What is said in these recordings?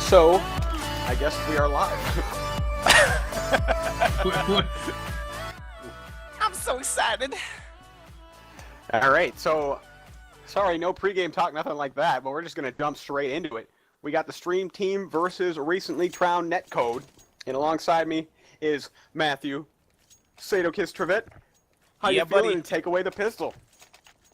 So, I guess we are live. I'm so excited. All right, so sorry, no pregame talk, nothing like that, but we're just going to jump straight into it. We got the stream team versus recently crowned Netcode, and alongside me is Matthew Sadokist Trevette. How you feeling? Buddy. And take away the pistol.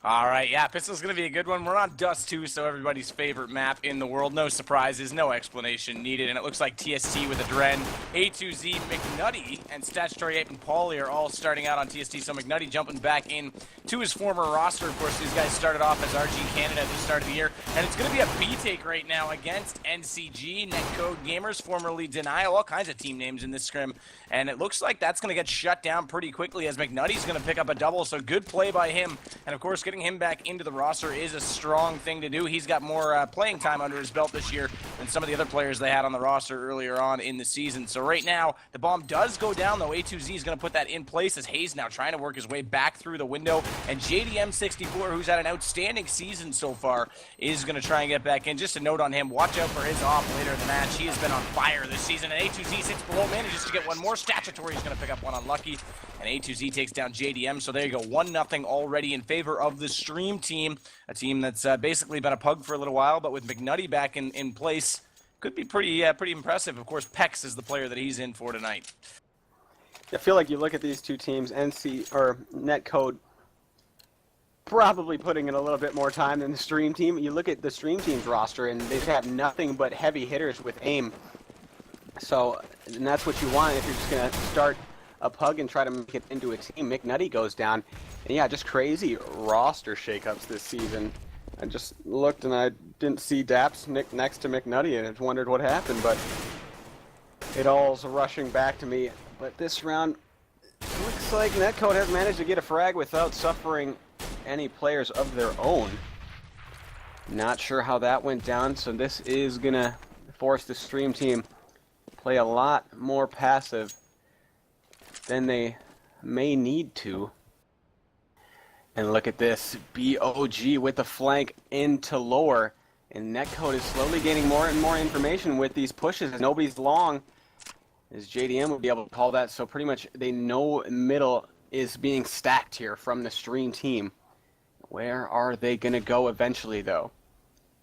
All right, yeah, Pistol's going to be a good one. We're on Dust 2, so everybody's favorite map in the world. No surprises, no explanation needed, and it looks like TST with a Dren, A2Z, McNutty, and Statutory Ape and Paulie are all starting out on TST, so McNutty jumping back in to his former roster. Of course, these guys started off as RG Canada at the start of the year, and it's going to be a B-take right now against NCG, Netcode Gamers, formerly Denial, all kinds of team names in this scrim, and it looks like that's going to get shut down pretty quickly as McNutty's going to pick up a double, so good play by him, and of course, getting him back into the roster is a strong thing to do. He's got more playing time under his belt this year than some of the other players they had on the roster earlier on in the season. So right now, the bomb does go down, though. A2Z is going to put that in place as Hayes now trying to work his way back through the window. And JDM64, who's had an outstanding season so far, is going to try and get back in. Just a note on him, watch out for his off later in the match. He has been on fire this season. And A2Z sits below, manages to get one more. Statutory is going to pick up one unlucky. And A2Z takes down JDM. So there you go, 1-0 already in favor of the stream team. A team that's basically been a pug for a little while, but with McNutty back in place, could be pretty impressive. Of course, Pex is the player that he's in for tonight. I feel like you look at these two teams, Netcode, probably putting in a little bit more time than the stream team. You look at the stream team's roster, and they have nothing but heavy hitters with aim. So, and that's what you want if you're just going to start a pug and try to make it into a team. McNutty goes down, and yeah, just crazy roster shakeups this season. I just looked and I didn't see Daps next to McNutty, and I just wondered what happened, but it all's rushing back to me. But this round, it looks like Netcode has managed to get a frag without suffering any players of their own. Not sure how that went down, so this is gonna force the stream team play a lot more passive than they may need to. And look at this, BOG with the flank into lower, and Netcode is slowly gaining more and more information with these pushes. Nobody's long, as JDM would be able to call that, so pretty much they know middle is being stacked here from the stream team. Where are they going to go eventually, though?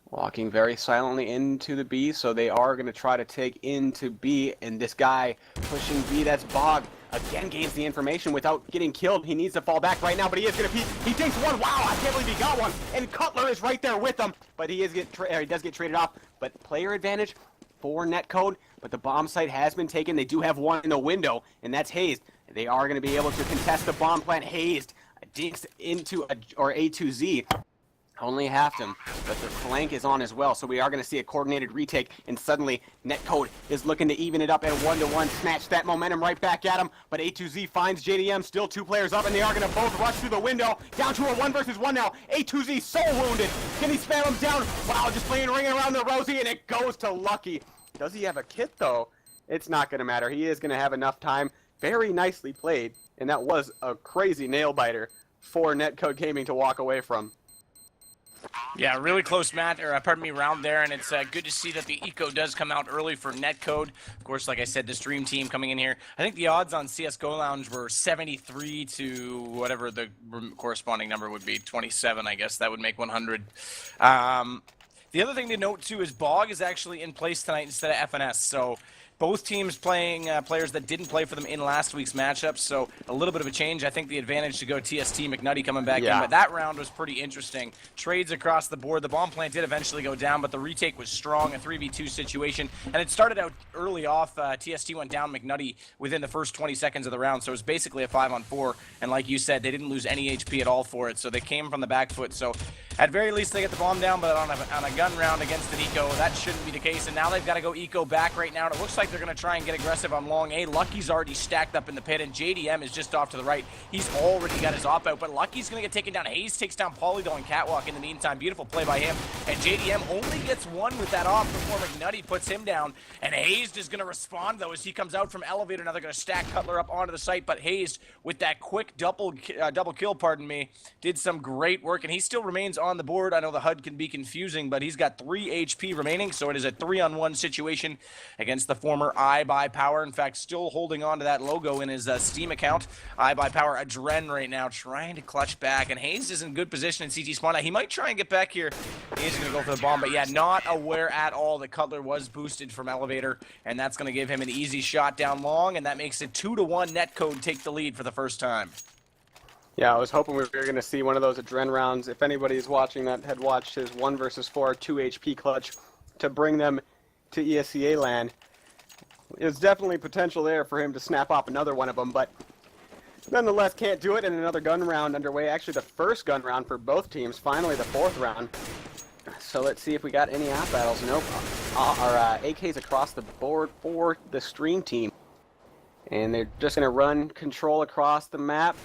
Walking very silently into the B, so they are going to try to take into B, and this guy pushing B, that's Bog, again gains the information without getting killed. He needs to fall back right now, but he is going to peek. He takes one. Wow, I can't believe he got one. And Cutler is right there with him, but he does get traded off. But player advantage for Netcode, but the bomb site has been taken. They do have one in the window, and that's Hazed. They are going to be able to contest the bomb plant. Hazed dinks into A2Z. Only halved him, but the flank is on as well, so we are going to see a coordinated retake, and suddenly Netcode is looking to even it up at 1-1, snatch that momentum right back at him, but A2Z finds JDM, still two players up, and they are going to both rush through the window, down to a 1 versus 1 now. A2Z so wounded, can he spam him down? Wow, just playing ringing around the Rosie, and it goes to Lucky. Does he have a kit, though? It's not going to matter. He is going to have enough time. Very nicely played, and that was a crazy nail-biter for Netcode Gaming to walk away from. Yeah, really close round there, and it's good to see that the eco does come out early for Netcode. Of course, like I said, the stream team coming in here. I think the odds on CSGO Lounge were 73 to whatever the corresponding number would be, 27, I guess. That would make 100. The other thing to note, too, is Bog is actually in place tonight instead of FNS, so both teams playing players that didn't play for them in last week's matchups, so a little bit of a change. I think the advantage to go TST, McNutty coming back in, but that round was pretty interesting. Trades across the board. The bomb plant did eventually go down, but the retake was strong, a 3v2 situation, and it started out early off. TST went down McNutty within the first 20 seconds of the round, so it was basically a 5-on-4, and like you said, they didn't lose any HP at all for it, so they came from the back foot, so at very least they get the bomb down, but on a gun round against an eco, that shouldn't be the case, and now they've got to go eco back right now, and it looks like like they're going to try and get aggressive on long A. Lucky's already stacked up in the pit, and JDM is just off to the right. He's already got his op out, but Lucky's going to get taken down. Hayes takes down Polydo and Catwalk in the meantime. Beautiful play by him, and JDM only gets one with that op before McNutty puts him down, and Hayes is going to respond, though, as he comes out from elevator. Now they're going to stack Cutler up onto the site, but Hayes, with that quick double kill, pardon me, did some great work, and he still remains on the board. I know the HUD can be confusing, but he's got 3 HP remaining, so it is a 3-on-1 situation against the former iBuyPower. In fact, still holding on to that logo in his Steam account. iBuyPower Adren right now trying to clutch back, and Hayes is in good position in CT spawn. Now, he might try and get back here. He's going to go for the bomb, but yeah, not aware at all that Cutler was boosted from elevator, and that's going to give him an easy shot down long, and that makes it 2-1 Netcode take the lead for the first time. Yeah, I was hoping we were going to see one of those Adren rounds. If anybody's watching that had watched his 1 versus 4 2 HP clutch to bring them to ESEA land, there's definitely potential there for him to snap up another one of them, but nonetheless can't do it. And another gun round underway. Actually, the first gun round for both teams. Finally, the 4th round. So let's see if we got any app battles. Nope. Our AKs across the board for the stream team. And they're just going to run control across the map.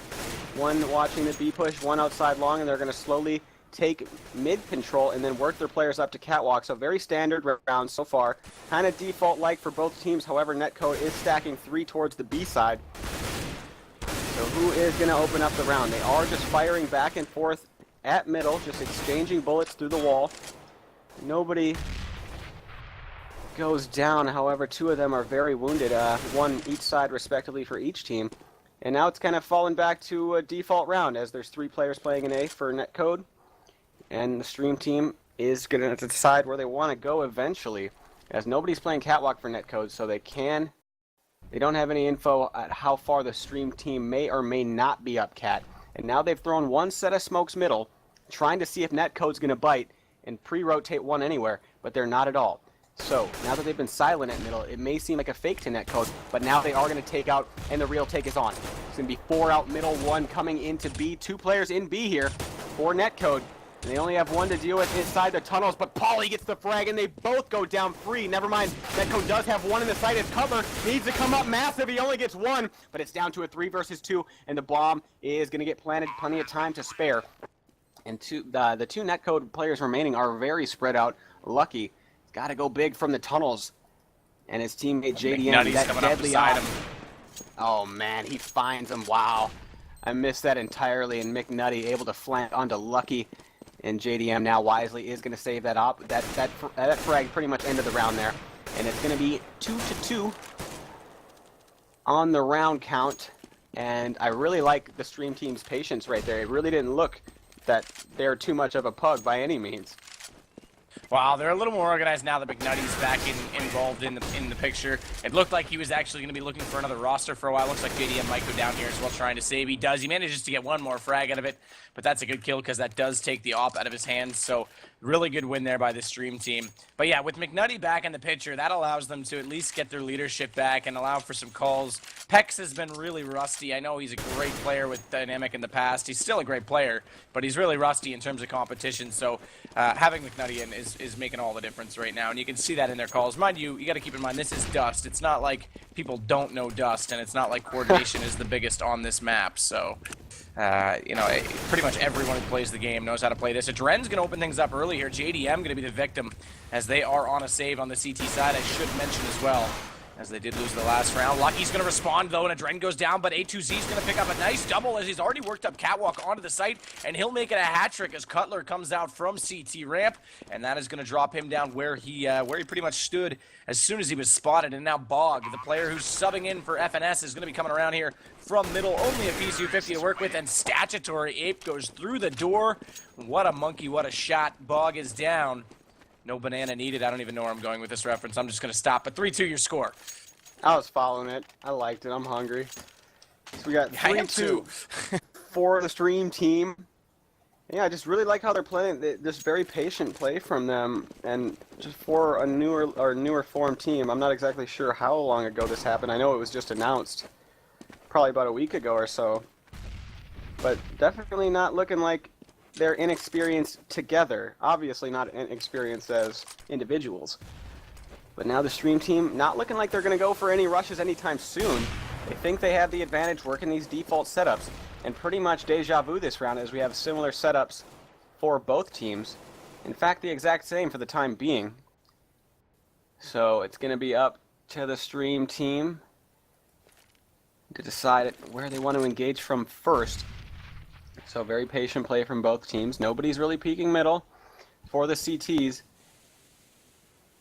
One watching the B push, one outside long, and they're going to slowly take mid control and then work their players up to catwalk. So very standard round so far. Kind of default-like for both teams. However, Netcode is stacking 3 towards the B side. So who is going to open up the round? They are just firing back and forth at middle, just exchanging bullets through the wall. Nobody goes down. However, 2 of them are very wounded. 1 each side respectively for each team. And now it's kind of fallen back to a default round as there's 3 players playing an A for Netcode. And the stream team is going to decide where they want to go eventually, as nobody's playing catwalk for Netcode, so they don't have any info at how far the stream team may or may not be up cat. And now they've thrown 1 set of smokes middle, trying to see if Netcode's going to bite and pre-rotate 1 anywhere, but they're not at all. So, now that they've been silent at middle, it may seem like a fake to Netcode, but now they are going to take out, and the real take is on. It's going to be 4 out middle, 1 coming into B. 2 players in B here for Netcode. And they only have 1 to deal with inside the tunnels, but Pauly gets the frag, and they both go down free. Never mind, Netcode does have 1 in the site as cover. Needs to come up massive. He only gets 1, but it's down to a 3 versus 2, and the bomb is going to get planted. Plenty of time to spare. And the 2 Netcode players remaining are very spread out. Lucky got to go big from the tunnels. And his teammate JDM, that deadly op. Oh man, he finds him. Wow. I missed that entirely, and McNutty able to flank onto Lucky. And JDM now wisely is going to save that op. That frag pretty much ended the round there. And it's going to be 2-2 on the round count. And I really like the stream team's patience right there. It really didn't look that they're too much of a pug by any means. Wow, they're a little more organized now that McNutty's back involved in the picture. It looked like he was actually going to be looking for another roster for a while. Looks like JDM might go down here as well, trying to save. He does. He manages to get 1 more frag out of it, but that's a good kill because that does take the op out of his hands. So really good win there by the stream team. But yeah, with McNutty back in the picture, that allows them to at least get their leadership back and allow for some calls. Pex has been really rusty. I know he's a great player with Dynamic in the past. He's still a great player, but he's really rusty in terms of competition. So having McNutty in is making all the difference right now, and you can see that in their calls. Mind you, you got to keep in mind this is Dust. It's not like people don't know Dust, and it's not like coordination is the biggest on this map. So you know, pretty much everyone who plays the game knows how to play this. Adren's going to open things up early here. JDM going to be the victim as they are on a save on the CT side. I should mention as well, as they did lose the last round. Lucky's going to respond, though, and Adren goes down, but A2Z's going to pick up a nice double as he's already worked up Catwalk onto the site, and he'll make it a hat trick as Cutler comes out from CT ramp, and that is going to drop him down where he pretty much stood as soon as he was spotted. And now Bog, the player who's subbing in for FNS, is going to be coming around here from middle. Only a PCU-50 to work with, and Statutory Ape goes through the door. What a monkey, what a shot. Bog is down. No banana needed. I don't even know where I'm going with this reference. I'm just going to stop. But 3-2 your score. I was following it. I liked it. I'm hungry. So we got 3-2 for the stream team. Yeah, I just really like how they're playing. Just very patient play from them, and just for a newer form team. I'm not exactly sure how long ago this happened. I know it was just announced, probably about a week ago or so. But definitely not looking like they're inexperienced together. Obviously not inexperienced as individuals. But now the Stream team not looking like they're going to go for any rushes anytime soon. They think they have the advantage working these default setups. And pretty much deja vu this round as we have similar setups for both teams. In fact, the exact same for the time being. So it's going to be up to the Stream team to decide where they want to engage from first. So very patient play from both teams. Nobody's really peeking middle for the CTs.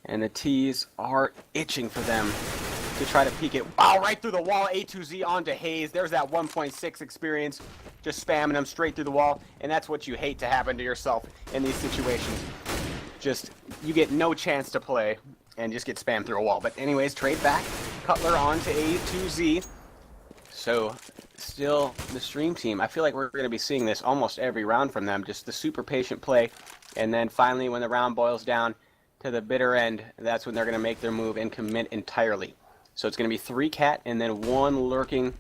And the T's are itching for them to try to peek it. Wow, right through the wall. A2Z onto Hayes. There's that 1.6 experience. Just spamming them straight through the wall. And that's what you hate to happen to yourself in these situations. Just, you get no chance to play and just get spammed through a wall. But anyways, trade back. Cutler onto A2Z. So, still the Stream team. I feel like we're going to be seeing this almost every round from them. Just the super patient play. And then finally, when the round boils down to the bitter end, that's when they're going to make their move and commit entirely. So it's going to be 3 cat and then 1 lurking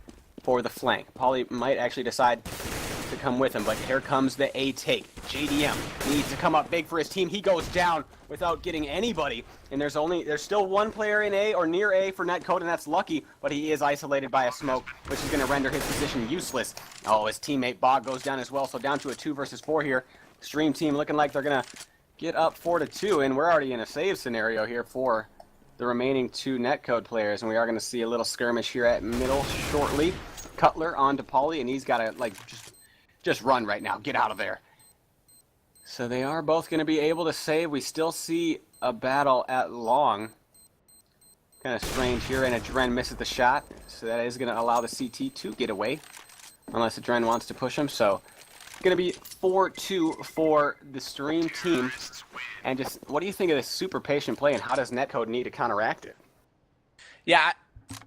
for the flank. Pauly might actually decide to come with him, but here comes the A take. JDM needs to come up big for his team. He goes down without getting anybody, and there's still 1 player in A or near A for Netcode, and that's Lucky, but he is isolated by a smoke, which is going to render his position useless. Oh, his teammate Bog goes down as well, so down to a 2 versus 4 here. Stream team looking like they're going to get up 4-2, and we're already in a save scenario here for the remaining 2 Netcode players, and we are going to see a little skirmish here at middle shortly. Cutler onto Pauly, and he's got to like just run right now. Get out of there. So they are both going to be able to save. We still see a battle at long. Kind of strange here, and Adren misses the shot, so that is going to allow the CT to get away, unless Adren wants to push him. So going to be 4-2 for the Stream team. And just, what do you think of this super patient play, and how does Netcode need to counteract it? Yeah,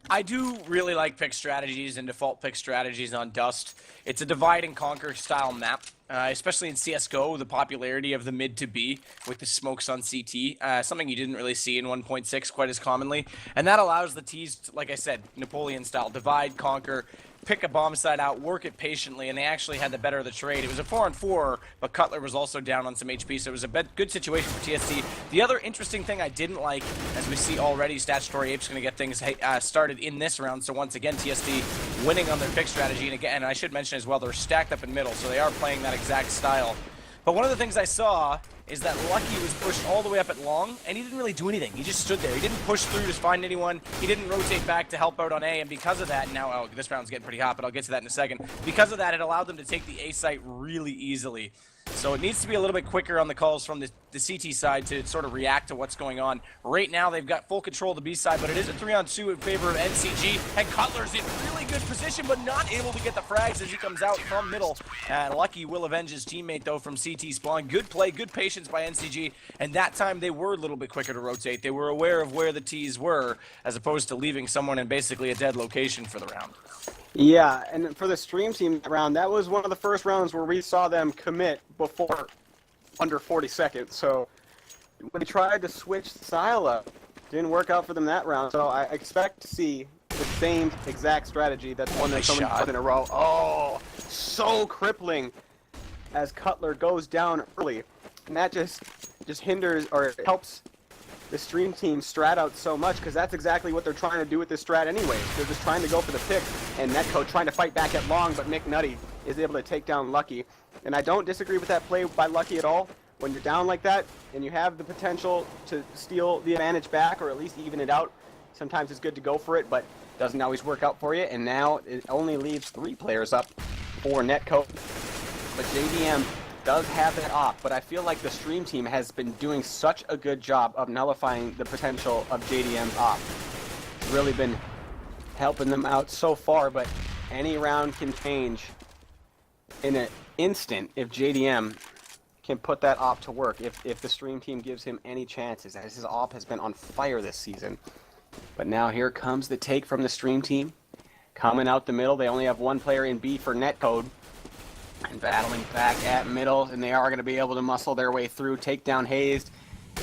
I do really like pick strategies and default pick strategies on Dust. It's a divide and conquer style map, especially in CSGO, the popularity of the mid to B with the smokes on CT, something you didn't really see in 1.6 quite as commonly. And that allows the T's, like I said, Napoleon style, divide, conquer, pick a bomb site out, work it patiently, and they actually had the better of the trade. It was a 4-on-4, but Cutler was also down on some HP, so it was a good situation for TSC. The other interesting thing I didn't like, as we see already, Statutory Ape's going to get things started in this round, so once again, TSC winning on their pick strategy, and again, I should mention as well, they're stacked up in middle, so they are playing that exact style. But one of the things I saw is that Lucky was pushed all the way up at long, and he didn't really do anything. He just stood there. He didn't push through to find anyone. He didn't rotate back to help out on A, and because of that, now, oh, this round's getting pretty hot, but I'll get to that in a second. Because of that, it allowed them to take the A site really easily. So it needs to be a little bit quicker on the calls from the CT side to sort of react to what's going on. Right now, they've got full control of the B side, but it is a 3-on-2 in favor of NCG, and Cutler's in really good position, but not able to get the frags as he comes out from middle. And Lucky will avenge his teammate, though, from CT spawn. Good play, good patience by NCG, and that time they were a little bit quicker to rotate. They were aware of where the T's were, as opposed to leaving someone in basically a dead location for the round. Yeah, and for the Stream team round, that was one of the first rounds where we saw them commit before under 40 seconds. So when they tried to switch style up, didn't work out for them that round. So I expect to see the same exact strategy that's won them so many times in a row. Oh, so crippling as Cutler goes down early. And that just hinders or helps the Stream team strat out so much, because that's exactly what they're trying to do with this strat anyways. They're just trying to go for the pick, and Netcode trying to fight back at long, but McNutty is able to take down Lucky. And I don't disagree with that play by Lucky at all. When you're down like that, and you have the potential to steal the advantage back, or at least even it out, sometimes it's good to go for it, but doesn't always work out for you. And now it only leaves 3 players up for Netcode. But JDM does have that off, but I feel like the Stream team has been doing such a good job of nullifying the potential of JDM's off. It's really been helping them out so far, but any round can change in an instant if JDM can put that op to work, if the Stream team gives him any chances, as his op has been on fire this season. But now here comes the take from the Stream team. Coming out the middle, they only have 1 player in B for Netcode. And battling back at middle, and they are going to be able to muscle their way through, take down Hayes.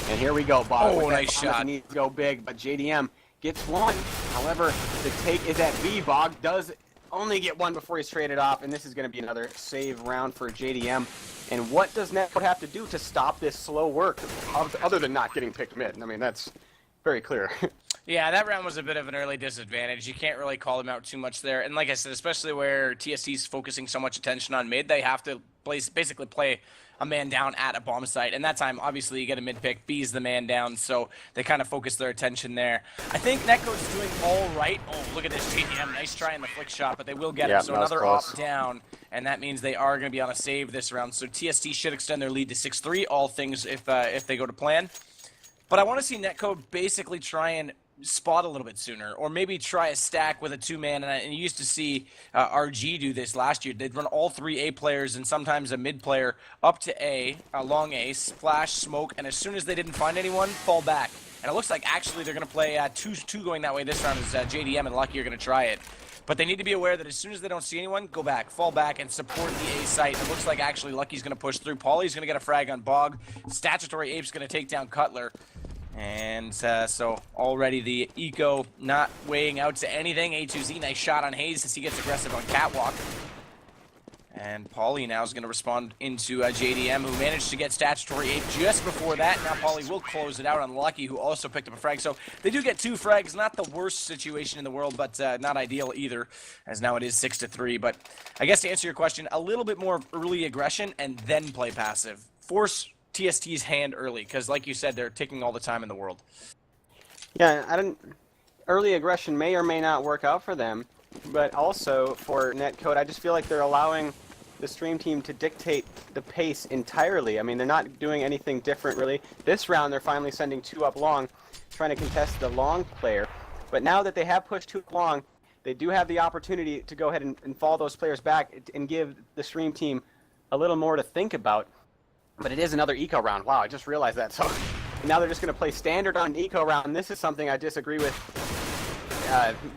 And here we go, Bob. Oh, nice shot. He needs to go big, but JDM gets 1. However, the take is at B. Bog does only get 1 before he's traded off, and this is going to be another save round for JDM. And what does Netcode have to do to stop this slow work, other than not getting picked mid? I mean, that's very clear. Yeah, that round was a bit of an early disadvantage. You can't really call them out too much there. And like I said, especially where TSC's focusing so much attention on mid, they have to basically play a man down at a bomb site. And that time, obviously, you get a mid pick. B's the man down, so they kind of focus their attention there. I think Netcode's doing all right. Oh, look at this JDM. Nice try in the flick shot, but they will get it. So another op down, and that means they are going to be on a save this round. So TST should extend their lead to 6-3, all things if they go to plan. But I want to see Netcode basically try and spot a little bit sooner, or maybe try a stack with a two-man. And you used to see RG do this last year. They'd run all 3 A players and sometimes a mid player up to A, a long A, flash, smoke, and as soon as they didn't find anyone, fall back. And it looks like actually they're going to play 2 going that way this round as JDM and Lucky are going to try it. But they need to be aware that as soon as they don't see anyone, go back, fall back, and support the A site. It looks like actually Lucky's going to push through. Pauly's going to get a frag on Bog. Statutory Ape's going to take down Cutler. And so already the eco not weighing out to anything. A2Z, nice shot on Hayes as he gets aggressive on Catwalk. And Pauly now is going to respond into JDM, who managed to get Statutory Ape just before that. Now Pauly will close it out on Lucky, who also picked up a frag. So they do get 2 frags. Not the worst situation in the world, but not ideal either, as now it is 6-3. But I guess to answer your question, a little bit more early aggression and then play passive. Force TST's hand early, because like you said, they're taking all the time in the world. Yeah, early aggression may or may not work out for them, but also for Netcode, I just feel like they're allowing the stream team to dictate the pace entirely. I mean, they're not doing anything different really. This round, they're finally sending 2 up long, trying to contest the long player. But now that they have pushed 2 up long, they do have the opportunity to go ahead and fall those players back and give the stream team a little more to think about. But it is another eco round. Wow, I just realized that. So now they're just going to play standard on an eco round. And this is something I disagree with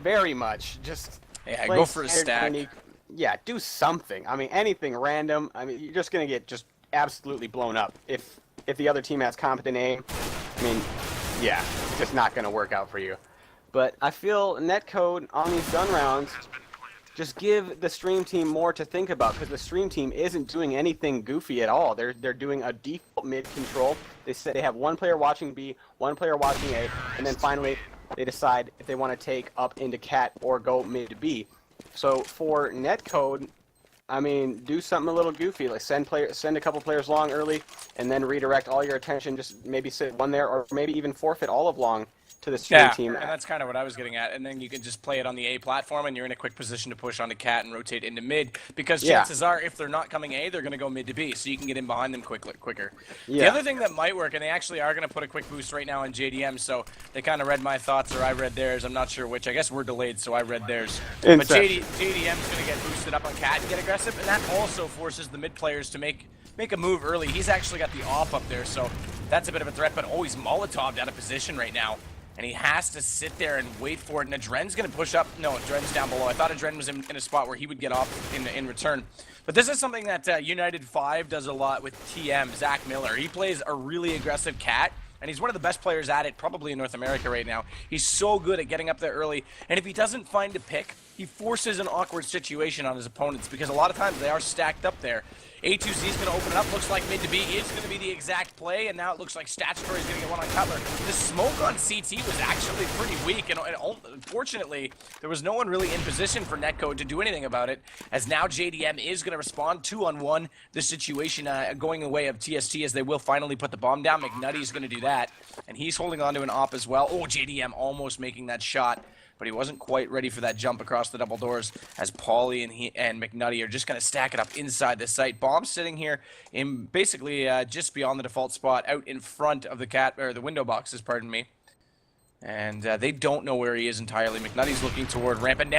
very much. Just go for a stack. Yeah, do something. I mean, anything random. I mean, you're just going to get just absolutely blown up. If the other team has competent aim, I mean, yeah, it's just not going to work out for you. But I feel Netcode on these gun rounds just give the stream team more to think about, because the stream team isn't doing anything goofy at all. They're doing a default mid control. They said they have 1 player watching B, 1 player watching A, and then finally they decide if they want to take up into Cat or go mid to B. So for Netcode, I mean, do something a little goofy, like send a couple players long early, and then redirect all your attention. Just maybe sit 1 there, or maybe even forfeit all of long to the stream team. And that's kind of what I was getting at. And then you can just play it on the A platform, and you're in a quick position to push onto Cat and rotate into mid, because chances are, if they're not coming A, they're going to go mid to B, so you can get in behind them quicker. Yeah. The other thing that might work, and they actually are going to put a quick boost right now on JDM, so they kind of read my thoughts, or I read theirs. I'm not sure which. I guess we're delayed, so I read theirs. But JDM's going to get boosted up on Cat and get aggressive, and that also forces the mid players to make a move early. He's actually got the off up there, so that's a bit of a threat, but he's Molotov'd out of position right now. And he has to sit there and wait for it. And Adren's going to push up. No, Adren's down below. I thought Adren was in a spot where he would get off in return. But this is something that United 5 does a lot with TM, Zach Miller. He plays a really aggressive Cat, and he's one of the best players at it probably in North America right now. He's so good at getting up there early. And if he doesn't find a pick, he forces an awkward situation on his opponents, because a lot of times they are stacked up there. A2Z is going to open it up. Looks like mid to B is going to be the exact play, and now it looks like Statutory is going to get 1 on Cutler. The smoke on CT was actually pretty weak, and unfortunately, there was no one really in position for Netcode to do anything about it, as now JDM is going to respond 2-on-1. The situation going the way of TST, as they will finally put the bomb down. McNutty is going to do that, and he's holding on to an op as well. Oh, JDM almost making that shot, but he wasn't quite ready for that jump across the double doors, as Pauly and McNutty are just going to stack it up inside the site. Bomb sitting here in basically just beyond the default spot, out in front of the window boxes, pardon me. And they don't know where he is entirely. McNutty's looking toward ramp and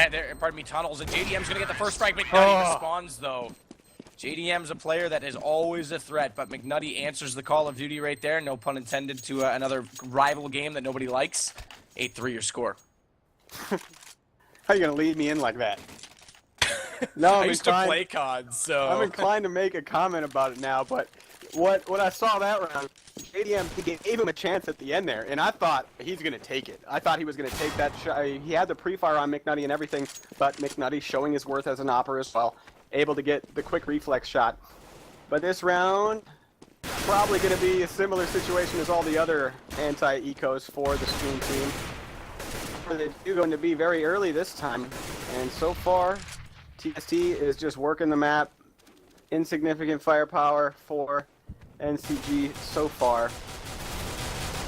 tunnels, and JDM's going to get the first strike. McNutty responds though. JDM's a player that is always a threat, but McNutty answers the call of duty right there. No pun intended to another rival game that nobody likes. 8-3 your score. How are you going to lead me in like that? No, I used to play COD, so... I'm inclined to make a comment about it now, but what I saw that round, JDM, he gave him a chance at the end there, and I thought he's going to take it. I thought he was going to take that shot. He had the pre-fire on McNutty and everything, but McNutty showing his worth as an opper as well, able to get the quick reflex shot. But this round, probably going to be a similar situation as all the other anti-ecos for the Stream team. They do going to be very early this time, and so far, TST is just working the map. Insignificant firepower for NCG so far,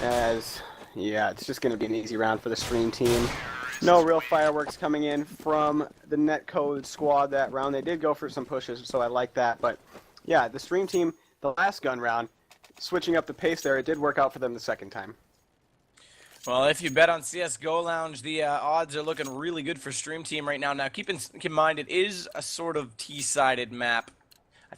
as yeah, it's just going to be an easy round for the Stream team. No real fireworks coming in from the Netcode squad that round. They did go for some pushes, so I like that. But yeah, the Stream team, the last gun round, switching up the pace there, it did work out for them the second time. Well, if you bet on CS:GO Lounge, the odds are looking really good for Stream Team right now. Now, keep in mind, it is a sort of T-sided map. I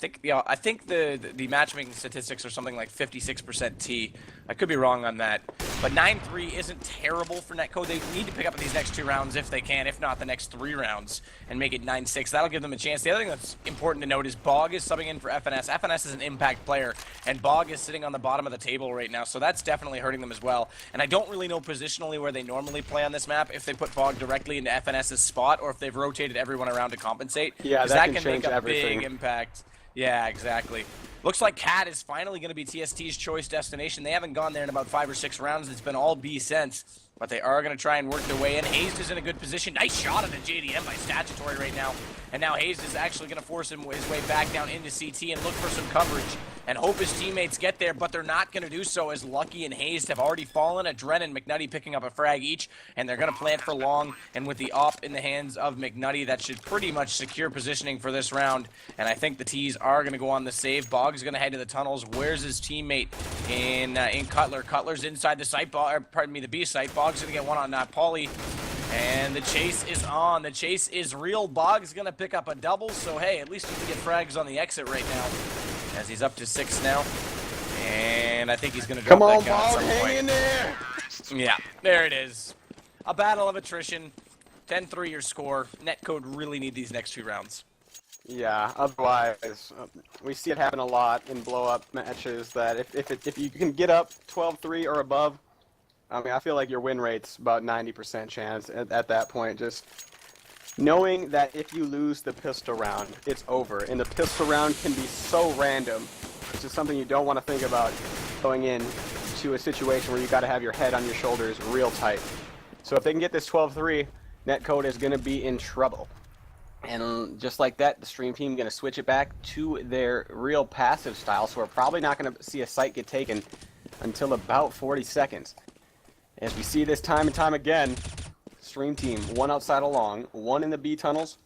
think the matchmaking statistics are something like 56% T. I could be wrong on that. But 9-3 isn't terrible for Netcode. They need to pick up in these next 2 rounds if they can, if not the next 3 rounds, and make it 9-6. That'll give them a chance. The other thing that's important to note is Bog is subbing in for FNS. FNS is an impact player, and Bog is sitting on the bottom of the table right now, so that's definitely hurting them as well. And I don't really know positionally where they normally play on this map, if they put Bog directly into FNS's spot, or if they've rotated everyone around to compensate. Yeah, that can make a everything. big impact. Yeah, exactly. Looks like Cat is finally going to be TST's choice destination. They haven't gone there in about 5 or 6 rounds. It's been all B since. But they are going to try and work their way in. Hayes is in a good position. Nice shot at the JDM by Statutory right now. And now Hayes is actually going to force his way back down into CT and look for some coverage and hope his teammates get there, but they're not going to do so as Lucky and Hayes have already fallen. Adren and McNutty picking up a frag each, and they're going to plant for long. And with the op in the hands of McNutty, that should pretty much secure positioning for this round. And I think the T's are going to go on the save. Bog's going to head to the tunnels. Where's his teammate in Cutler? Cutler's inside the site, the B site. Bog's going to get one on Pauly. And the chase is on. The chase is real. Bog's going to pick up a double, so hey, at least you can get frags on the exit right now, as he's up to 6 now. And I think he's going to drop that gun at some point. Hang in there! Yeah, there it is. A battle of attrition. 10-3 your score. Netcode really need these next 2 rounds. Yeah, otherwise, we see it happen a lot in blow-up matches, that if you can get up 12-3 or above, I mean, I feel like your win rate's about 90% chance at that point. Just knowing that if you lose the pistol round, it's over. And the pistol round can be so random, which is something you don't want to think about going in to a situation where you got to have your head on your shoulders real tight. So if they can get this 12-3, Netcode is going to be in trouble. And just like that, the Stream team going to switch it back to their real passive style. So we're probably not going to see a site get taken until about 40 seconds. As we see this time and time again, Stream team, 1 outside along, 1 in the B tunnels,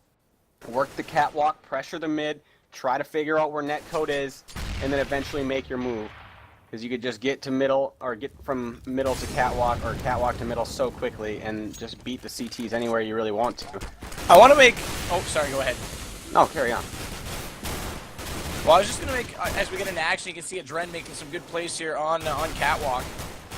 work the catwalk, pressure the mid, try to figure out where Netcode is, and then eventually make your move. Because you could just get to middle, or get from middle to catwalk, or catwalk to middle so quickly, and just beat the CTs anywhere you really want to. I want to make... Oh, sorry, go ahead. No, carry on. Well, I was just going to make, as we get into action, you can see Adren making some good plays here on catwalk.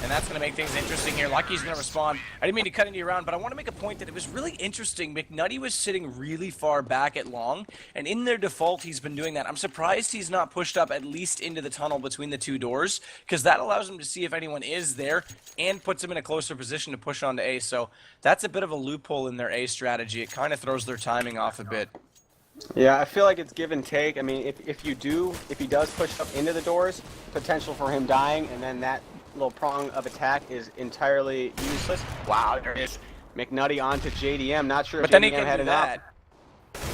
And that's going to make things interesting here. Lucky's going to respond. I didn't mean to cut into your round, but I want to make a point that it was really interesting. McNutty was sitting really far back at long, and in their default, he's been doing that. I'm surprised he's not pushed up at least into the tunnel between the 2 doors, because that allows him to see if anyone is there and puts him in a closer position to push on to A. So that's a bit of a loophole in their A strategy. It kind of throws their timing off a bit. Yeah, I feel like it's give and take. I mean, if he does push up into the doors, potential for him dying, and then that little prong of attack is entirely useless. Wow, there is McNutty onto JDM. Not sure if but JDM then he can had do enough.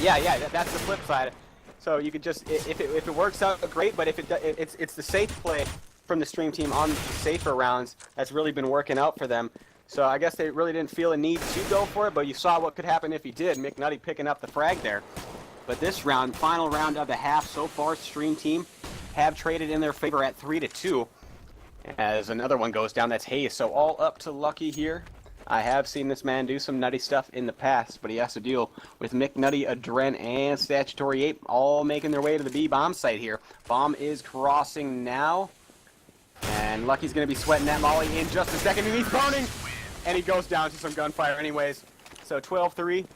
that. Yeah, that's the flip side. So you could just, if it works out, great. But if it's the safe play from the Stream team on the safer rounds that's really been working out for them. So I guess they really didn't feel a need to go for it. But you saw what could happen if he did. McNutty picking up the frag there. But this round, final round of the half so far, Stream team have traded in their favor at 3-2. As another one goes down, that's Hayes. So all up to Lucky here. I have seen this man do some nutty stuff in the past, but he has to deal with McNutty, Adren, and Statutory 8 all making their way to the B bomb site here. Bomb is crossing now. And Lucky's going to be sweating that molly in just a second, and he's burning! And he goes down to some gunfire anyways. So 12-3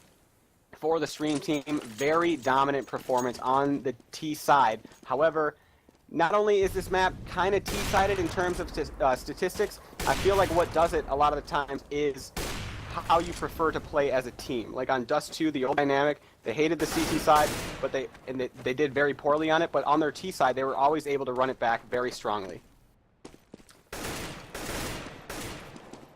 for the Stream team. Very dominant performance on the T side. However, not only is this map kind of T-sided in terms of statistics, I feel like what does it a lot of the times is how you prefer to play as a team. Like on Dust 2, the old dynamic, they hated the CT side, but they did very poorly on it. But on their T side, they were always able to run it back very strongly.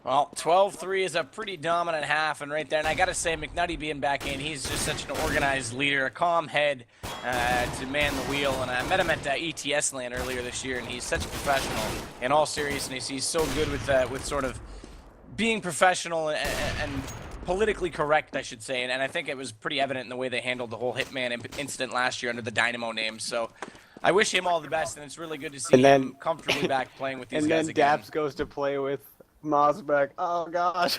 Well, 12-3 is a pretty dominant half, and right there, and I gotta say, McNutty being back in, he's just such an organized leader, a calm head to man the wheel, and I met him at ETS LAN earlier this year, and he's such a professional in all seriousness. He's so good with sort of being professional and politically correct, I should say, and I think it was pretty evident in the way they handled the whole Hitman incident last year under the Dynamo name, so I wish him all the best, and it's really good to see him comfortably back playing with these guys again. And then Daps goes to play with Mosbeck. Oh gosh.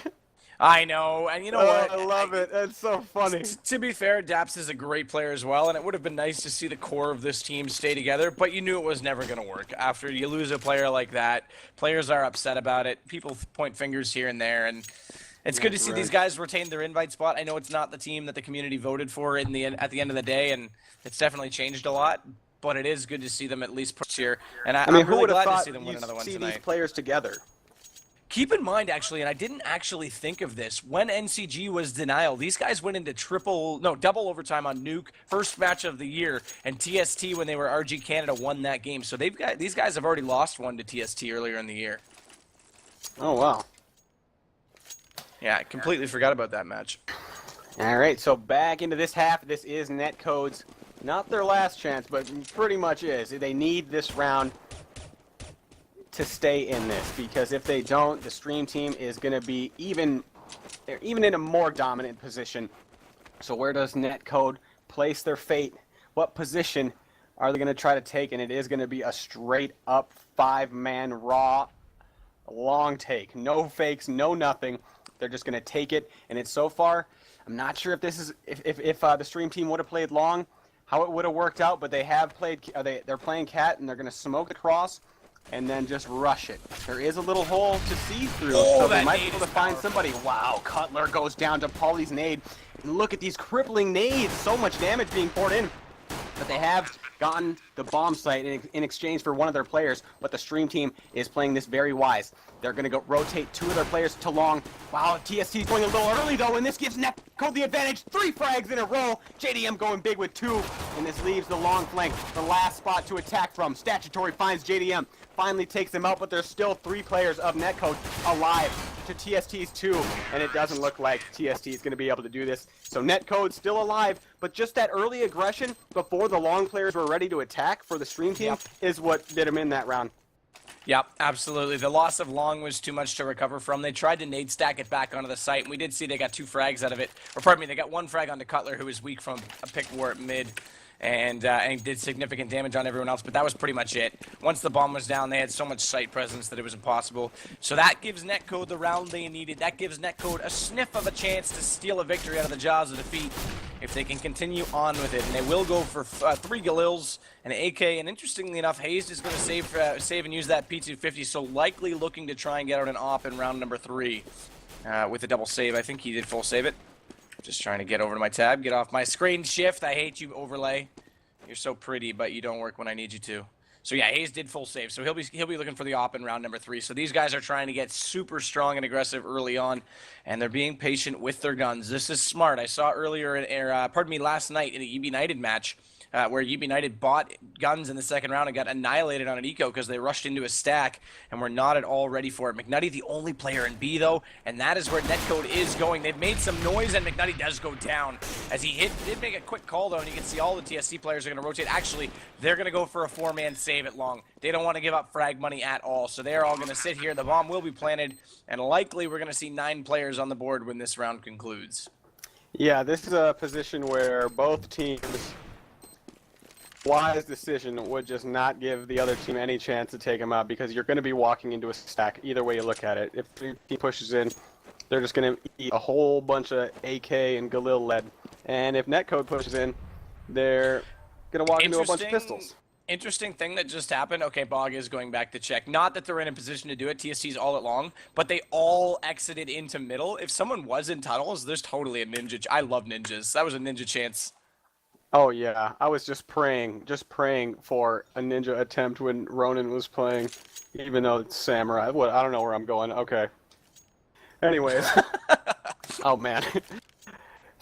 I know, and you know what? I love it. It's so funny. To be fair, Daps is a great player as well, and it would have been nice to see the core of this team stay together, but you knew it was never going to work. After you lose a player like that, players are upset about it. People point fingers here and there, and it's good to see these guys retain their invite spot. I know it's not the team that the community voted for at the end of the day, and it's definitely changed a lot, but it is good to see them at least push here, and I'm really glad to see them win another one tonight. These players together. Keep in mind, actually, and I didn't actually think of this, when NCG was denial, these guys went into double overtime on Nuke, first match of the year, and TST, when they were RG Canada, won that game. So these guys have already lost one to TST earlier in the year. Oh, wow. Yeah, I completely forgot about that match. All right, so back into this half. This is Netcode's, not their last chance, but pretty much is. They need this round to stay in this, because if they don't, the stream team is going to be even in a more dominant position. So where does Netcode place their fate? What position are they going to try to take? And it is going to be a straight up 5-man raw long take. No fakes, no nothing. They're just going to take it. And it's so far, I'm not sure if this is if the stream team would have played long, how it would have worked out, but they have played they're playing cat, and they're going to smoke the cross and then just rush it. There is a little hole to see through, so they might be able to find somebody. Wow, Cutler goes down to Pauly's nade. And look at these crippling nades. So much damage being poured in. But they have gotten the bomb site in exchange for one of their players, but the stream team is playing this very wise. They're going to go rotate 2 of their players to long. Wow, TST's going a little early, though, and this gives Netcode the advantage. 3 frags in a row. JDM going big with 2, and this leaves the long flank, the last spot to attack from. Statutory finds JDM, finally takes him out, but there's still 3 players of Netcode alive to TST's 2, and it doesn't look like TST is going to be able to do this. So Netcode still alive, but just that early aggression before the long players were ready to attack for the stream team is what did him in that round. Yep, absolutely. The loss of long was too much to recover from. They tried to nade stack it back onto the site, and we did see they got 2 frags out of it. Or pardon me, they got 1 frag onto Cutler, who was weak from a pick war at mid, and did significant damage on everyone else, but that was pretty much it. Once the bomb was down, they had so much site presence that it was impossible. So that gives Netcode the round they needed. That gives Netcode a sniff of a chance to steal a victory out of the jaws of defeat if they can continue on with it. And they will go for 3 Galils and an AK. And interestingly enough, Hayes is going to save and use that P250, so likely looking to try and get out an op in round number 3 with a double save. I think he did full save it. Just trying to get over to my tab, get off my screen shift. I hate you, overlay. You're so pretty, but you don't work when I need you to. So yeah, Hayes did full save, so he'll be looking for the op in round number 3. So these guys are trying to get super strong and aggressive early on, and they're being patient with their guns. This is smart. I saw earlier, last night in a UB United match, where UB United bought guns in the second round and got annihilated on an eco because they rushed into a stack and were not at all ready for it. McNutty, the only player in B, though, and that is where Netcode is going. They've made some noise, and McNutty does go down. As he did make a quick call, though, and you can see all the TSC players are going to rotate. Actually, they're going to go for a 4-man save at long. They don't want to give up frag money at all, so they're all going to sit here. The bomb will be planted, and likely we're going to see 9 players on the board when this round concludes. Yeah, this is a position where both teams' wise decision would just not give the other team any chance to take him out, because you're going to be walking into a stack either way you look at it. If the team pushes in, they're just going to eat a whole bunch of AK and Galil lead. And if Netcode pushes in, they're going to walk into a bunch of pistols. Interesting thing that just happened. Okay, Bog is going back to check. Not that they're in a position to do it. TSC's all at long, but they all exited into middle. If someone was in tunnels, there's totally a ninja. I love ninjas. That was a ninja chance. Oh yeah, I was just praying for a ninja attempt when Ronin was playing, even though it's Samurai. I don't know where I'm going. Okay. Anyways. Oh man.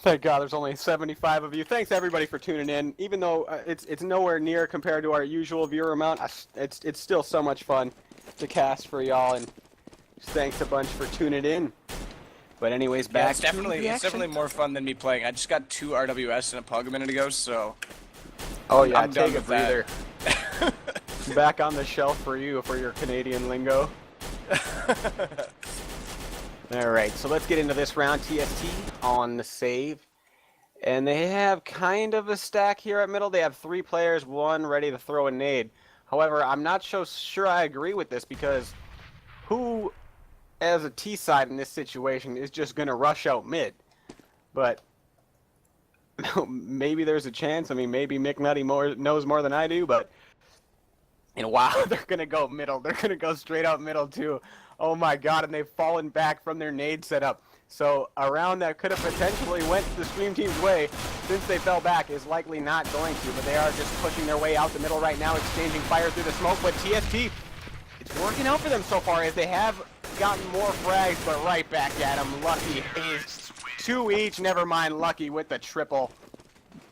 Thank God there's only 75 of you. Thanks everybody for tuning in. Even though it's nowhere near compared to our usual viewer amount, it's still so much fun to cast for y'all, and thanks a bunch for tuning in. But anyways, back it's definitely more fun than me playing. I just got 2 RWS and a pug a minute ago, so oh yeah, I'm done take a with breather. Back on the shelf for you for your Canadian lingo. Alright, so let's get into this round. TST on the save. And they have kind of a stack here at middle. They have 3 players, 1 ready to throw a nade. However, I'm not so sure I agree with this, because who, as a T side in this situation, is just going to rush out mid? But maybe there's a chance. I mean, maybe McNutty knows more than I do, but and wow, they're going to go middle. They're going to go straight out middle, too. Oh my God, and they've fallen back from their nade setup. So a round that could have potentially went the Stream Team's way, since they fell back, is likely not going to. But they are just pushing their way out the middle right now, exchanging fire through the smoke. But TST, it's working out for them so far, as they have gotten more frags, but right back at them. Lucky is 2 each, never mind Lucky with the triple.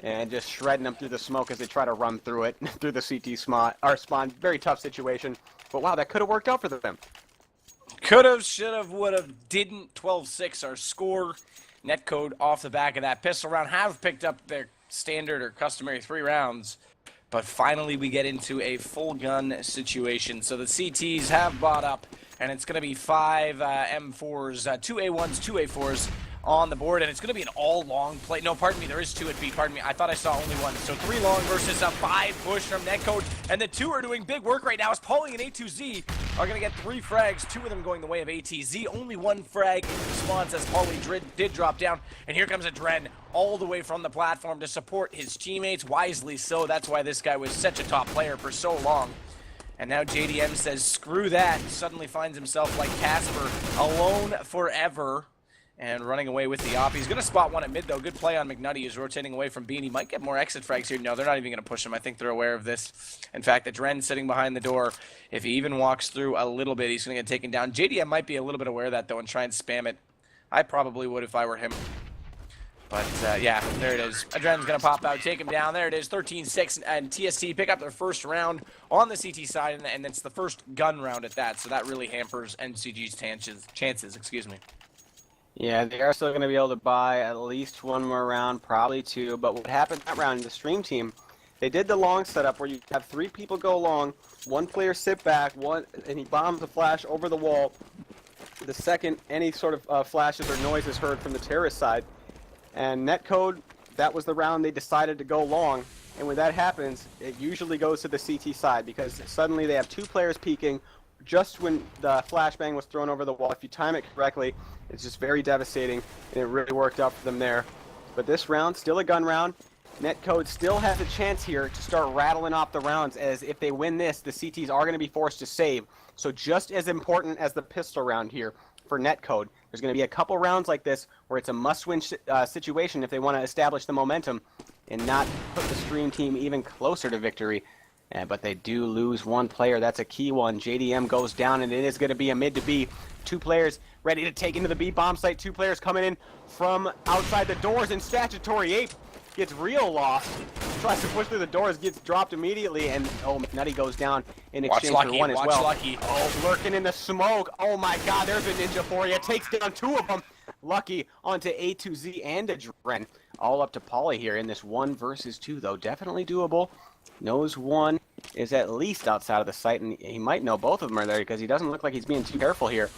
And just shredding them through the smoke as they try to run through it, through the CT spawn. Very tough situation. But wow, that could have worked out for them. Could've, should've, would've, didn't. 12-6 our score. Netcode off the back of that pistol round have picked up their standard or customary 3 rounds. But finally we get into a full gun situation. So the CTs have bought up, and it's going to be 5 M4s, 2 A1s, 2 A4s on the board, and it's going to be an all-long play. No, pardon me, there is 2 at B, pardon me. I thought I saw only 1. So 3 long versus a 5 push from Netcode, and the 2 are doing big work right now as Paulie and A2Z are going to get 3 frags, 2 of them going the way of ATZ. Only 1 frag in response as Paulie did drop down, and here comes a Dren all the way from the platform to support his teammates, wisely so. That's why this guy was such a top player for so long. And now JDM says, screw that, suddenly finds himself like Casper, alone forever. And running away with the op. He's going to spot 1 at mid, though. Good play on McNutty. He's rotating away from Bean. He might get more exit frags here. No, they're not even going to push him. I think they're aware of this. In fact, the Dren sitting behind the door. If he even walks through a little bit, he's going to get taken down. JDM might be a little bit aware of that, though, and try and spam it. I probably would if I were him. But, yeah, there it is. Adren's going to pop out, take him down. There it is, 13-6, and TST pick up their first round on the CT side, and it's the first gun round at that, so that really hampers NCG's chances. Excuse me. Yeah, they are still going to be able to buy at least 1 more round, probably 2. But what happened that round in the Stream Team, they did the long setup where you have 3 people go long, 1 player sit back, and he bombs the flash over the wall. The second any sort of flashes or noise is heard from the terrorist side. And Netcode, that was the round they decided to go long. And when that happens, it usually goes to the CT side, because suddenly they have 2 players peeking just when the flashbang was thrown over the wall. If you time it correctly, it's just very devastating, and it really worked out for them there. But this round, still a gun round. Netcode still has a chance here to start rattling off the rounds, as if they win this, the CTs are going to be forced to save. So just as important as the pistol round here for Netcode, there's going to be a couple rounds like this where it's a must-win situation if they want to establish the momentum and not put the Stream Team even closer to victory. But they do lose 1 player. That's a key one. JDM goes down, and it is going to be a mid to B. 2 players ready to take into the B bomb site. 2 players coming in from outside the doors, and Statutory Ape gets real lost. Tries to push through the doors, gets dropped immediately, and oh, McNutty goes down in exchange for 1 as well. Lucky. Oh, lurking in the smoke. Oh my God, there's a ninja for you. Takes down 2 of them. Lucky onto A2Z and a Dren. All up to Paulie here in this 1 versus 2, though. Definitely doable. Knows 1 is at least outside of the site, and he might know both of them are there, because he doesn't look like he's being too careful here.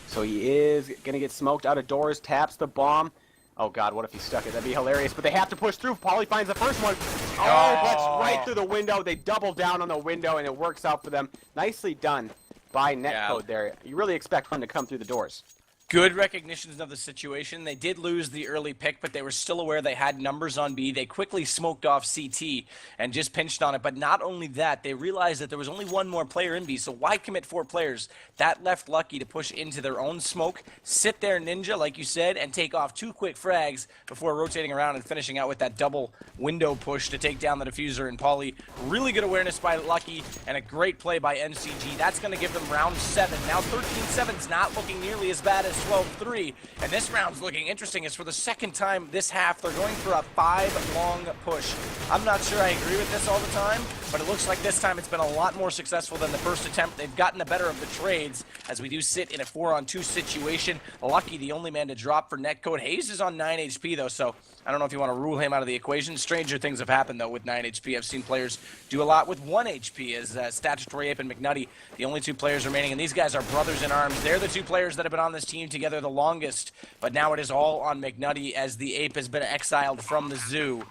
So he is going to get smoked out of doors, taps the bomb. Oh God, what if he stuck it? That'd be hilarious, but they have to push through. Paulie finds the first one. Oh, that's right through the window. They double down on the window, and it works out for them. Nicely done by Netcode there. You really expect him to come through the doors. Good recognitions of the situation. They did lose the early pick, but they were still aware they had numbers on B. They quickly smoked off CT and just pinched on it. But not only that, they realized that there was only 1 more player in B, so why commit 4 players? That left Lucky to push into their own smoke, sit there ninja, like you said, and take off 2 quick frags before rotating around and finishing out with that double window push to take down the diffuser. And Paulie, really good awareness by Lucky and a great play by NCG. That's going to give them round 7. Now 13-7's not looking nearly as bad as 12-3, and this round's looking interesting. It's for the second time this half. They're going for a 5-long push. I'm not sure I agree with this all the time, but it looks like this time it's been a lot more successful than the first attempt. They've gotten the better of the trades, as we do sit in a 4-on-2 situation. Lucky, the only man to drop for Netcode. Hayes is on 9 HP, though, so I don't know if you want to rule him out of the equation. Stranger things have happened, though, with 9 HP. I've seen players do a lot with 1 HP, as Statutory Ape and McNutty, the only 2 players remaining, and these guys are brothers in arms. They're the 2 players that have been on this team together the longest, but now it is all on McNutty, as the Ape has been exiled from the zoo.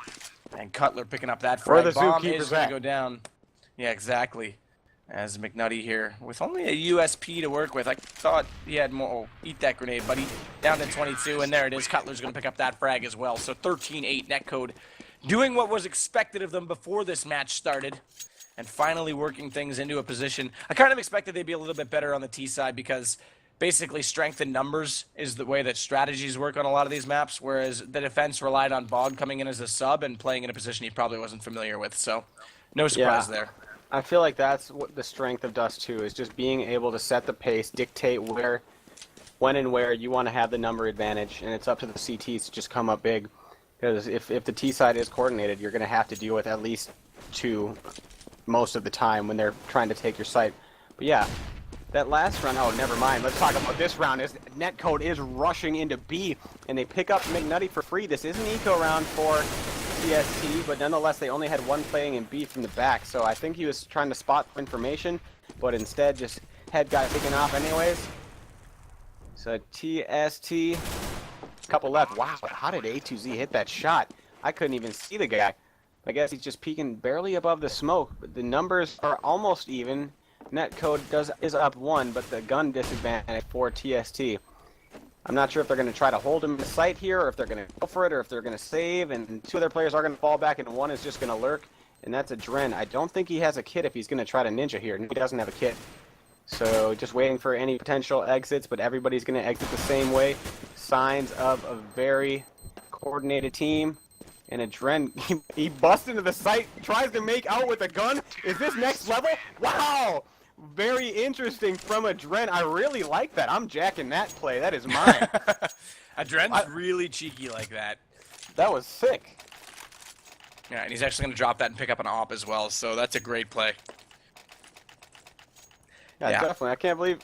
And Cutler picking up that frag. Where the Bomb is zookeeper's going at. to go down. Yeah, exactly. As McNutty here, with only a USP to work with. I thought he had more. Oh, eat that grenade, buddy. Down to 22, and there it is. Cutler's going to pick up that frag as well. So 13-8 Netcode, doing what was expected of them before this match started, and finally working things into a position. I kind of expected they'd be a little bit better on the T side, because basically strength in numbers is the way that strategies work on a lot of these maps, whereas the defense relied on Bog coming in as a sub and playing in a position he probably wasn't familiar with. So no surprise there. I feel like that's what the strength of Dust 2 is, just being able to set the pace, dictate when and where you want to have the number advantage, and it's up to the CTs to just come up big. Because if the T side is coordinated, you're going to have to deal with at least 2 most of the time when they're trying to take your site. But yeah, that last round, oh, never mind. Let's talk about this round. Netcode is rushing into B, and they pick up McNutty for free. This is an eco round for TST, but nonetheless, they only had 1 playing in B from the back. So I think he was trying to spot information, but instead just head got taken off anyways. So TST, couple left. Wow, how did A2Z hit that shot? I couldn't even see the guy. I guess he's just peeking barely above the smoke. But the numbers are almost even. Netcode is up 1, but the gun disadvantage for TST. I'm not sure if they're going to try to hold him in sight here, or if they're going to go for it, or if they're going to save, and 2 other players are going to fall back, and 1 is just going to lurk, and that's a Dren. I don't think he has a kit if he's going to try to ninja here, and he doesn't have a kit. So just waiting for any potential exits, but everybody's going to exit the same way. Signs of a very coordinated team. And a Dren, he busts into the site, tries to make out with a gun. Is this next level? Wow! Very interesting from a Dren. I really like that. I'm jacking that play. That is mine. A Dren's really cheeky like that. That was sick. Yeah, and he's actually going to drop that and pick up an op as well, so that's a great play. Yeah, definitely.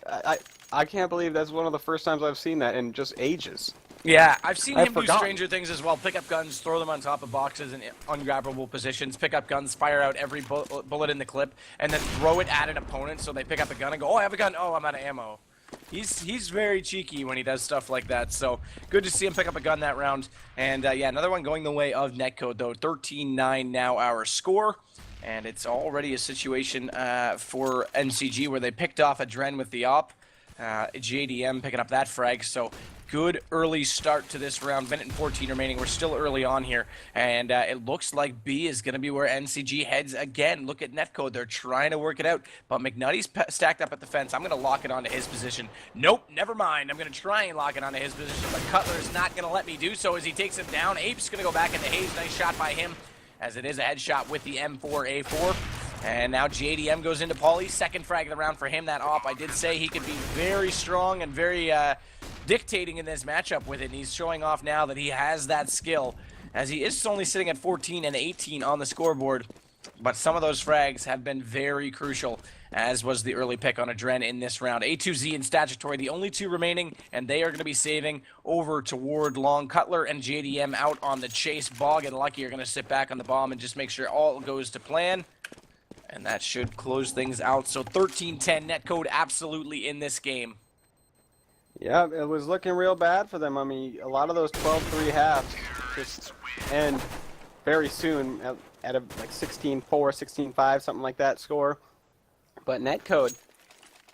I can't believe that's one of the first times I've seen that in just ages. Yeah, I've seen him do stranger things as well. Pick up guns, throw them on top of boxes in ungrabbable positions, pick up guns, fire out every bullet in the clip, and then throw it at an opponent so they pick up a gun and go, oh, I have a gun, oh, I'm out of ammo. He's very cheeky when he does stuff like that, so good to see him pick up a gun that round. And yeah, another one going the way of Netcode, though. 13-9 now our score. And it's already a situation for NCG where they picked off a Dren with the op. JDM picking up that frag, so good early start to this round. Minute and 14 remaining. We're still early on here, and it looks like B is going to be where NCG heads again. Look at Netcode. They're trying to work it out, but McNutty's stacked up at the fence. I'm going to lock it onto his position. Nope, never mind. I'm going to try and lock it onto his position, but Cutler is not going to let me do so as he takes him down. Ape's going to go back into Hayes. Nice shot by him, as it is a headshot with the M4A4. And now JDM goes into Pauly. Second frag of the round for him. That op, I did say he could be very strong and very dictating in this matchup with it. And he's showing off now that he has that skill, as he is only sitting at 14 and 18 on the scoreboard. But some of those frags have been very crucial, as was the early pick on a Dren in this round. A2Z and Statutory, the only 2 remaining, and they are going to be saving over toward Long. Cutler and JDM out on the chase. Bog and Lucky are going to sit back on the bomb and just make sure all goes to plan. And that should close things out. So 13-10, Netcode absolutely in this game. Yeah, it was looking real bad for them. I mean, a lot of those 12-3 halves just end very soon at a like 16-4, 16-5, something like that score. But Netcode,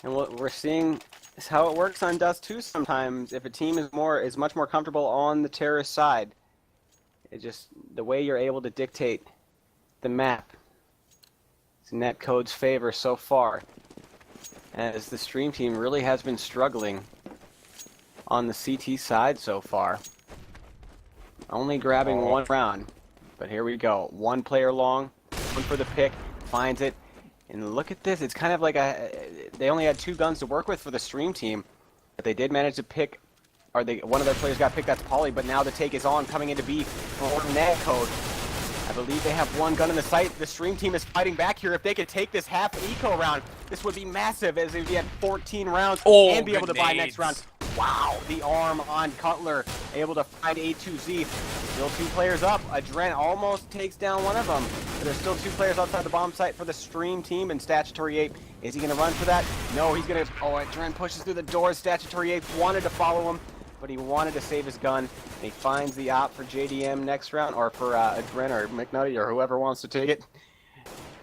and what we're seeing is how it works on Dust 2 sometimes. If a team is much more comfortable on the terrorist side, it just, the way you're able to dictate the map, it's in Netcode's favor so far, as the stream team really has been struggling on the CT side so far. Only grabbing 1 round, but here we go. 1 player long, 1 for the pick, finds it, and look at this. It's kind of like they only had 2 guns to work with for the stream team, but they did manage to pick or one of their players got picked. That's Pauly, but now the take is on, coming into B for Netcode. I believe they have one gun in the sight. The stream team is fighting back here. If they could take this half eco round, this would be massive, as if we had 14 rounds and be able to buy next round. Wow, the arm on Cutler, able to find A2Z. Still 2 players up. Adren almost takes down one of them, but there's still 2 players outside the bomb site for the stream team, and Statutory Ape, is he going to run for that? No, he's going to, oh, Adren pushes through the doors. Statutory Ape wanted to follow him, but he wanted to save his gun. And he finds the op for JDM next round, or for Adren or McNutty or whoever wants to take it.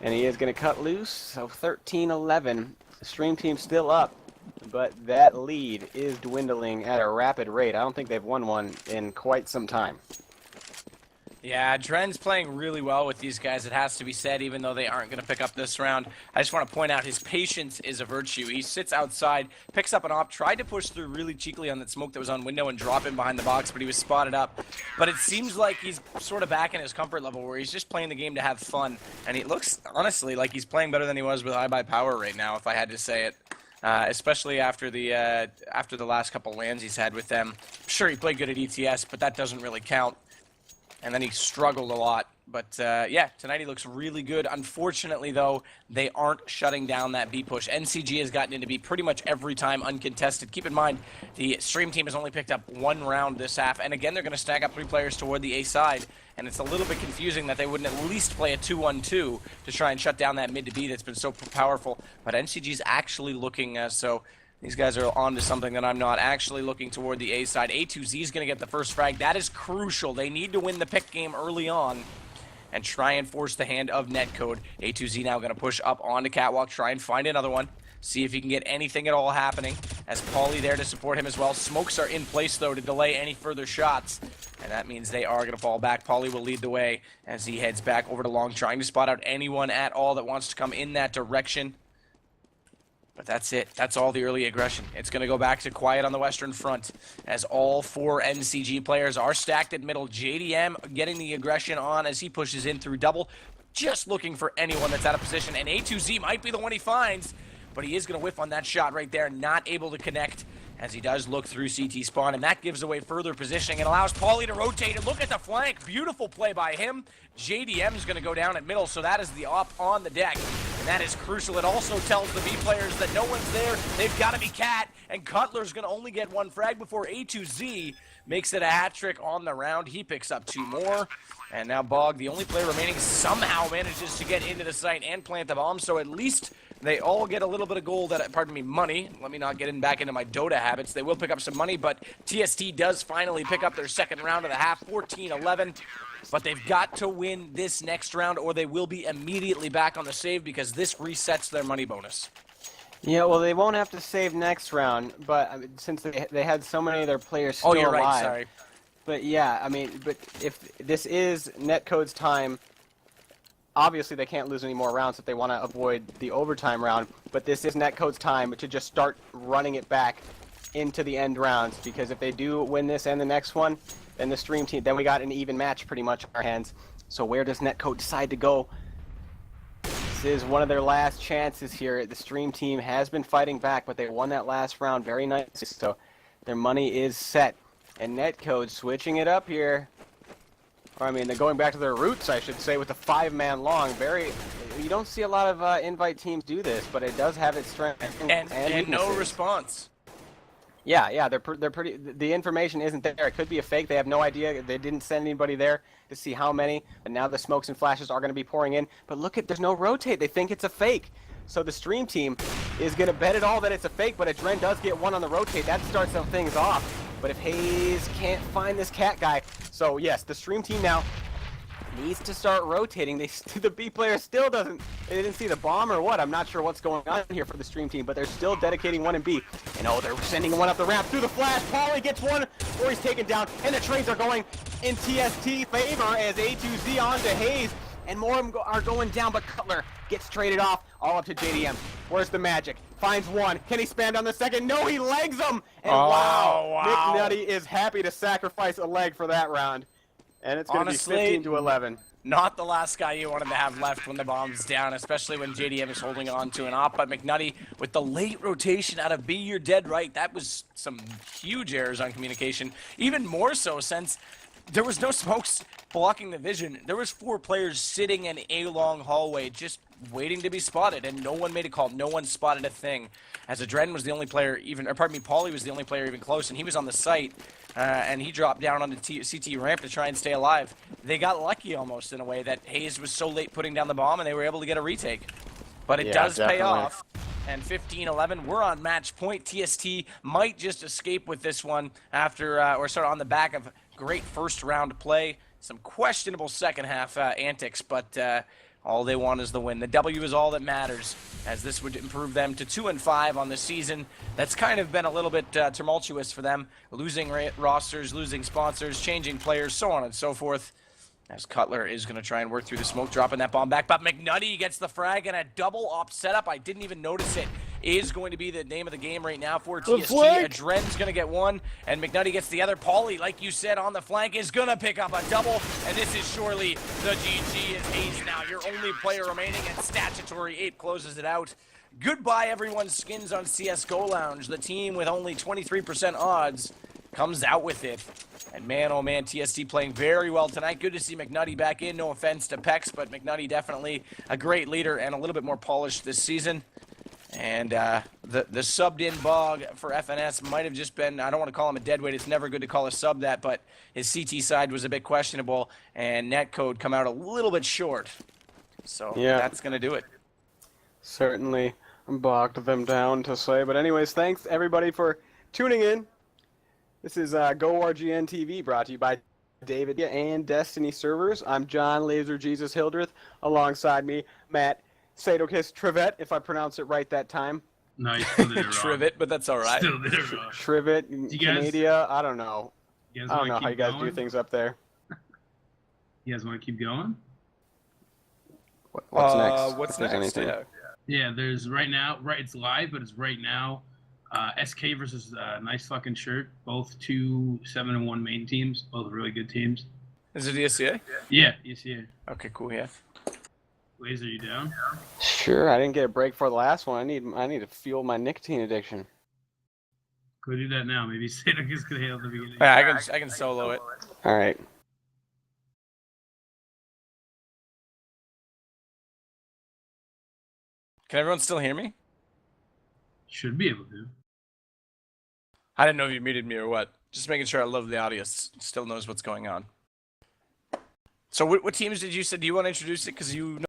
And he is going to cut loose, so 13-11. The stream team still up, but that lead is dwindling at a rapid rate. I don't think they've won one in quite some time. Yeah, Dren's playing really well with these guys, it has to be said, even though they aren't going to pick up this round. I just want to point out his patience is a virtue. He sits outside, picks up an op, tried to push through really cheekily on that smoke that was on window and drop in behind the box, but he was spotted up. But it seems like he's sort of back in his comfort level where he's just playing the game to have fun. And he looks, honestly, like he's playing better than he was with iBuyPower right now, if I had to say it. Especially after the last couple lands he's had with them. Sure, he played good at ETS, but that doesn't really count. And then he struggled a lot. But yeah, tonight he looks really good. Unfortunately, though, they aren't shutting down that B push. NCG has gotten into B pretty much every time uncontested. Keep in mind, the stream team has only picked up 1 round this half. And again, they're going to stack up 3 players toward the A side. And it's a little bit confusing that they wouldn't at least play a 2-1-2 to try and shut down that mid to B that's been so powerful. But NCG's actually looking, so these guys are on to something that I'm not, actually looking toward the A side. A2Z is going to get the first frag. That is crucial. They need to win the pick game early on and try and force the hand of Netcode. A2Z now going to push up onto Catwalk, try and find another one. See if he can get anything at all happening. As Pauly there to support him as well. Smokes are in place, though, to delay any further shots. And that means they are going to fall back. Pauly will lead the way as he heads back over to Long, trying to spot out anyone at all that wants to come in that direction. But that's it. That's all the early aggression. It's going to go back to quiet on the Western Front as all 4 NCG players are stacked at middle. JDM getting the aggression on as he pushes in through double, just looking for anyone that's out of position. And A2Z might be the one he finds, but he is going to whiff on that shot right there, not able to connect as he does look through CT spawn, and that gives away further positioning and allows Pauly to rotate and look at the flank. Beautiful play by him. JDM is going to go down at middle, so that is the op on the deck, and that is crucial. It also tells the B players that no one's there. They've got to be Cat, and Cutler's going to only get 1 frag before A2Z makes it a hat trick on the round. He picks up 2 more, and now Bog, the only player remaining, somehow manages to get into the site and plant the bomb, so at least they all get a little bit of gold, money. Let me not get back into my Dota habits. They will pick up some money, but TST does finally pick up their second round of the half, 14-11. But they've got to win this next round or they will be immediately back on the save because this resets their money bonus. Yeah, well, they won't have to save next round, but since they had so many of their players still alive. Oh, you're right, sorry. But yeah, I mean, but if this is Netcode's time, obviously they can't lose any more rounds if they want to avoid the overtime round, but this is Netcode's time to just start running it back into the end rounds, because if they do win this and the next one, then the stream team, then we got an even match pretty much in our hands. So where does Netcode decide to go? This is one of their last chances here. The stream team has been fighting back, but they won that last round very nicely, so their money is set. And Netcode switching it up here. Or, I mean, they're going back to their roots, I should say, with a 5-man long. You don't see a lot of invite teams do this, but it does have its strengths and no response. Yeah, they're pretty. The information isn't there. It could be a fake. They have no idea. They didn't send anybody there to see how many. And now the smokes and flashes are going to be pouring in. But look at, there's no rotate. They think it's a fake. So the stream team is going to bet it all that it's a fake. But if Dren does get one on the rotate, that starts some things off. But if Hayes can't find this cat guy, so yes, the stream team now needs to start rotating. The B player still they didn't see the bomb or what. I'm not sure what's going on here for the stream team, but they're still dedicating one in B. And oh, they're sending one up the ramp through the flash. Pauly gets one, or he's taken down, and the trades are going in TST favor as A2Z on to Hayes, and more of them are going down, but Cutler gets traded off, all up to JDM. Where's the magic? Finds one. Can he spam down the second? No, he legs him! And wow, McNutty is happy to sacrifice a leg for that round. And it's going to be 15-11. Not the last guy you wanted to have left when the bomb's down, especially when JDM is holding on to an op. But McNutty with the late rotation out of B, you're dead right. That was some huge errors on communication. Even more so since there was no smokes blocking the vision. There was 4 players sitting in a long hallway just waiting to be spotted, and no one made a call. No one spotted a thing. As Adren was the only player even, or pardon me, Paulie was the only player even close, and he was on the site, and he dropped down on the CT ramp to try and stay alive. They got lucky almost in a way that Hayes was so late putting down the bomb, and they were able to get a retake. But it does pay off. And 15-11, we're on match point. TST might just escape with this one after, or sort of on the back of great first round play. Some questionable second half antics, but all they want is the win. The W is all that matters, as this would improve them to 2-5 on the season. That's kind of been a little bit tumultuous for them, losing rosters, losing sponsors, changing players, so on and so forth. As Cutler is going to try and work through the smoke, dropping that bomb back. But McNutty gets the frag, and a double op setup. I didn't even notice it. Is going to be the name of the game right now for TST. Adren's going to get one, and McNutty gets the other. Paulie, like you said, on the flank is going to pick up a double, and this is surely the GG as Hayes now your only player remaining, and Statutory Ape closes it out. Goodbye, everyone's skins on CSGO Lounge. The team with only 23% odds comes out with it. And man, oh man, TST playing very well tonight. Good to see McNutty back in. No offense to Pex, but McNutty definitely a great leader and a little bit more polished this season. And the subbed in Bog for FNS might have just been, I don't want to call him a deadweight. It's never good to call a sub that, but his CT side was a bit questionable, and Netcode come out a little bit short. So that's going to do it. Certainly bogged them down to say. But anyways, thanks everybody for tuning in. This is GoRGN TV, brought to you by David and Destiny Servers. I'm John Laser Jesus Hildreth. Alongside me, Matt Sadokis Trivet, if I pronounce it right that time. No, you still did it wrong. Trivet, but that's all right. Still did it wrong. Trivet, Canada, I don't know. I don't know how you guys do things up there. You guys want to keep going? What's next? What's next? Yeah, there's right now, it's live, but it's right now. SK versus Nice Fucking Shirt, both 2-7-1 main teams, both really good teams. Is it ESEA? Yeah, ESEA. Okay, cool, yeah. Laser, you down? Sure, I didn't get a break for the last one. I need to fuel my nicotine addiction. Go do that now. Maybe Sadokis could hail at the beginning. Yeah, I can solo it. All right. Can everyone still hear me? Should be able to. I didn't know if you muted me or what. Just making sure I love the audience still knows what's going on. So what teams did you say? Do you want to introduce it? Because you know